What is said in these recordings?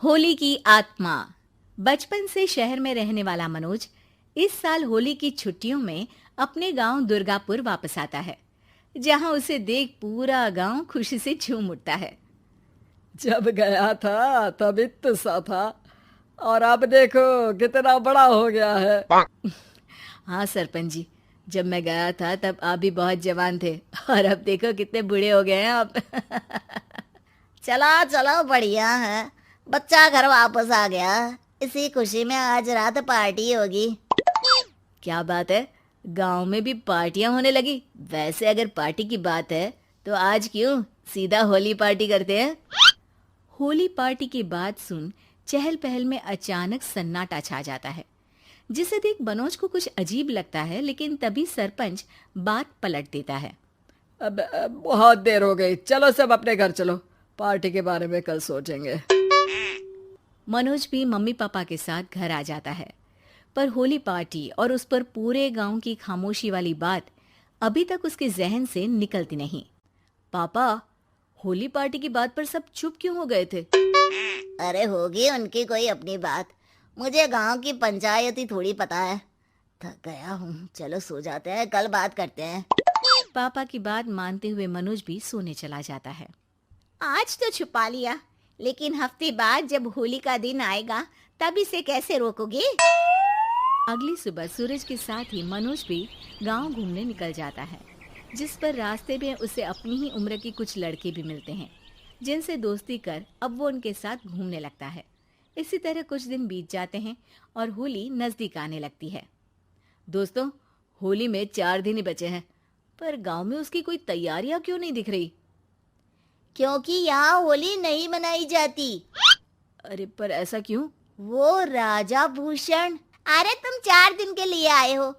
होली की आत्मा। बचपन से शहर में रहने वाला मनोज इस साल होली की छुट्टियों में अपने गांव दुर्गापुर वापस आता है, जहां उसे देख पूरा गांव खुशी से झूम उठता है। जब गया था तब इतना सा था और अब देखो कितना बड़ा हो गया है। हाँ सरपंच जी, जब मैं गया था तब आप भी बहुत जवान थे और अब देखो कितने बूढ़े हो गए हैं आप। चलो चलो बढ़िया है। बच्चा घर वापस आ गया। इसी खुशी में आज रात पार्टी होगी। क्या बात है, गांव में भी पार्टियां होने लगी। वैसे अगर पार्टी की बात है तो आज क्यों सीधा होली पार्टी करते हैं। होली पार्टी की बात सुन चहल पहल में अचानक सन्नाटा छा जाता है, जिसे देख मनोज को कुछ अजीब लगता है। लेकिन तभी सरपंच बात पलट देता है। अब बहुत देर हो गई, चलो सब अपने घर चलो, पार्टी के बारे में कल सोचेंगे। मनोज भी मम्मी पापा के साथ घर आ जाता है, पर होली पार्टी और उस पर पूरे गांव की खामोशी वाली बात अभी तक उसके जहन से निकलती नहीं। पापा, होली पार्टी की बात पर सब चुप क्यों हो गए थे? अरे होगी उनकी कोई अपनी बात। मुझे गांव की पंचायती थोड़ी पता है। थक गया हूँ, चलो सो जाते हैं, कल बात करते हैं। पापा की बात मानते हुए मनोज भी सोने चला जाता है। आज तो छुपा लिया, लेकिन हफ्ते बाद जब होली का दिन आएगा तब इसे कैसे रोकोगे? अगली सुबह सूरज के साथ ही मनोज भी गांव घूमने निकल जाता है, जिस पर रास्ते में उसे अपनी ही उम्र के कुछ लड़के भी मिलते हैं, जिनसे दोस्ती कर अब वो उनके साथ घूमने लगता है। इसी तरह कुछ दिन बीत जाते हैं और होली नजदीक आने लगती है। दोस्तों, होली में 4 दिन ही बचे हैं, पर गांव में उसकी कोई तैयारियां क्यों नहीं दिख रही? क्योंकि यहाँ होली नहीं मनाई जाती। अरे पर ऐसा क्यों? वो राजा भूषण। अरे तुम 4 दिन के लिए आए हो,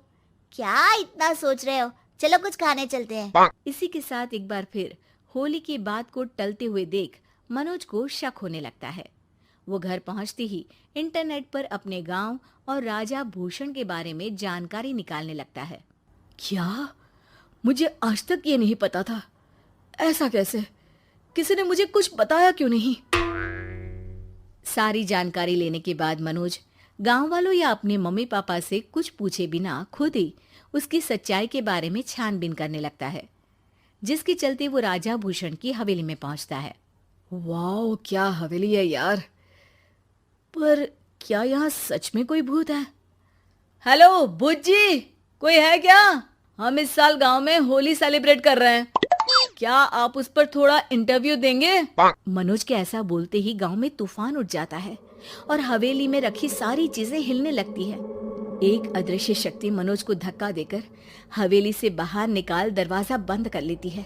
क्या इतना सोच रहे हो? चलो कुछ खाने चलते हैं। इसी के साथ एक बार फिर होली की बात को टलते हुए देख मनोज को शक होने लगता है। वो घर पहुंचते ही इंटरनेट पर अपने गांव और राजा भूषण के बारे में जानकारी निकालने लगता है। क्या? मुझे आज तक ये नहीं पता था। ऐसा कैसे? किसी ने मुझे कुछ बताया क्यों नहीं? सारी जानकारी लेने के बाद मनोज गांव वालों या अपने मम्मी पापा से कुछ पूछे बिना खुद ही उसकी सच्चाई के बारे में छानबीन करने लगता है, जिसके चलते वो राजा भूषण की हवेली में पहुंचता है। वाह, क्या हवेली है यार। पर क्या यहाँ सच में कोई भूत है? हेलो भूत जी, कोई है क्या? हम इस साल गांव में होली सेलिब्रेट कर रहे हैं, क्या आप उस पर थोड़ा इंटरव्यू देंगे? मनोज के ऐसा बोलते ही गांव में तूफान उठ जाता है और हवेली में रखी सारी चीजें हिलने लगती है। एक अदृश्य शक्ति मनोज को धक्का देकर हवेली से बाहर निकाल दरवाजा बंद कर लेती है।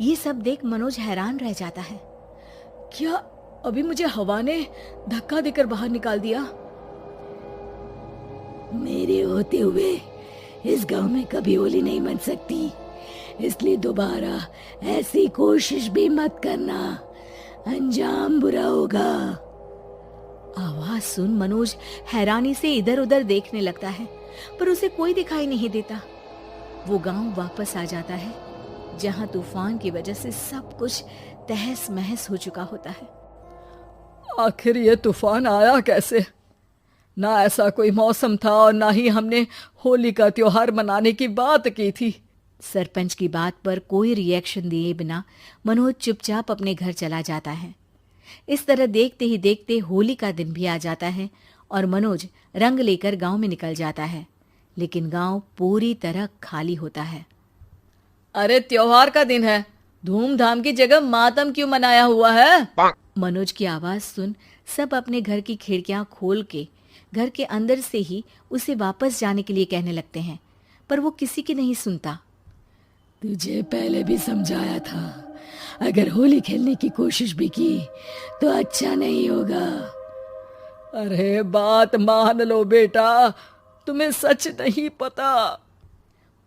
ये सब देख मनोज हैरान रह जाता है। क्या अभी मुझे हवा ने धक्का देकर बाहर निकाल दिया? मेरे होते हुए इस गांव में कभी होली नहीं मन सकती, इसलिए दोबारा ऐसी कोशिश भी मत करना, अंजाम बुरा होगा। आवाज सुन मनोज हैरानी से इधर उधर देखने लगता है, पर उसे कोई दिखाई नहीं देता। वो गांव वापस आ जाता है, जहां तूफान की वजह से सब कुछ तहस महस हो चुका होता है। आखिर ये तूफान आया कैसे? ना ऐसा कोई मौसम था और ना ही हमने होली का त्योहार मनाने की बात की थी। सरपंच की बात पर कोई रिएक्शन दिए बिना मनोज चुपचाप अपने घर चला जाता है। इस तरह देखते ही देखते होली का दिन भी आ जाता है और मनोज रंग लेकर गांव में निकल जाता है, लेकिन गांव पूरी तरह खाली होता है। अरे त्योहार का दिन है, धूमधाम की जगह मातम क्यों मनाया हुआ है? मनोज की आवाज सुन सब अपने घर की खिड़कियां खोल के घर के अंदर से ही उसे वापस जाने के लिए कहने लगते हैं, पर वो किसी की नहीं सुनता। तुझे पहले भी समझाया था, अगर होली खेलने की कोशिश भी की तो अच्छा नहीं होगा। अरे बात मान लो बेटा, तुम्हें सच नहीं पता।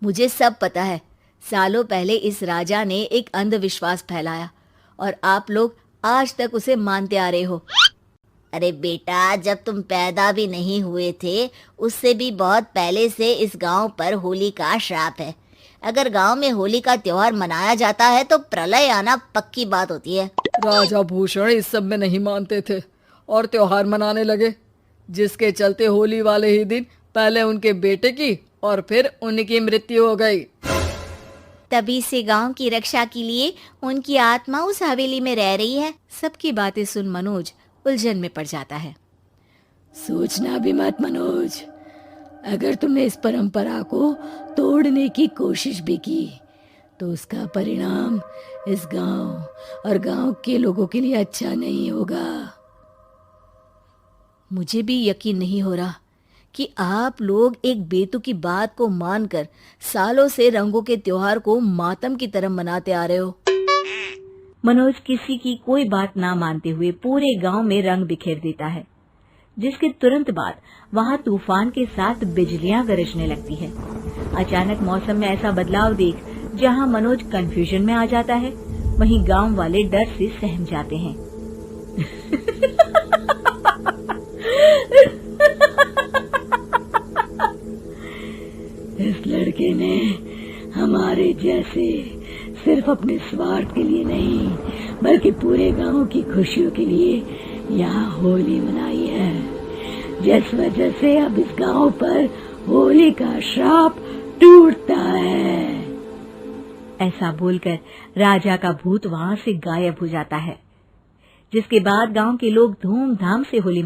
मुझे सब पता है। सालों पहले इस राजा ने एक अंधविश्वास फैलाया और आप लोग आज तक उसे मानते आ रहे हो। अरे बेटा, जब तुम पैदा भी नहीं हुए थे उससे भी बहुत पहले से इस गांव पर होली का श्राप है। अगर गांव में होली का त्योहार मनाया जाता है तो प्रलय आना पक्की बात होती है। राजा भूषण इस सब में नहीं मानते थे और त्योहार मनाने लगे, जिसके चलते होली वाले ही दिन पहले उनके बेटे की और फिर उनकी मृत्यु हो गई। तभी से गांव की रक्षा के लिए उनकी आत्मा उस हवेली में रह रही है। सबकी बातें सुन मनोज उलझन में पड़ जाता है। सोचना भी मत मनोज, अगर तुमने इस परंपरा को तोड़ने की कोशिश भी की तो उसका परिणाम इस गांव और गांव के लोगों के लिए अच्छा नहीं होगा। मुझे भी यकीन नहीं हो रहा कि आप लोग एक बेतुकी बात को मानकर सालों से रंगों के त्योहार को मातम की तरह मनाते आ रहे हो। मनोज किसी की कोई बात ना मानते हुए पूरे गांव में रंग बिखेर देता है, जिसके तुरंत बाद वहां तूफान के साथ बिजलियां गरजने लगती है। अचानक मौसम में ऐसा बदलाव देख जहां मनोज कंफ्यूजन में आ जाता है, वहीं गांव वाले डर से सहम जाते हैं। इस लड़के ने हमारे जैसे सिर्फ अपने स्वार्थ के लिए नहीं बल्कि पूरे गांव की खुशियों के लिए यहाँ होली मनाई है, जिस वजह से अब इस गांव पर होली का श्राप टूटता है। ऐसा बोलकर राजा का भूत वहां से गायब हो जाता है, जिसके बाद गांव के लोग धूमधाम से होली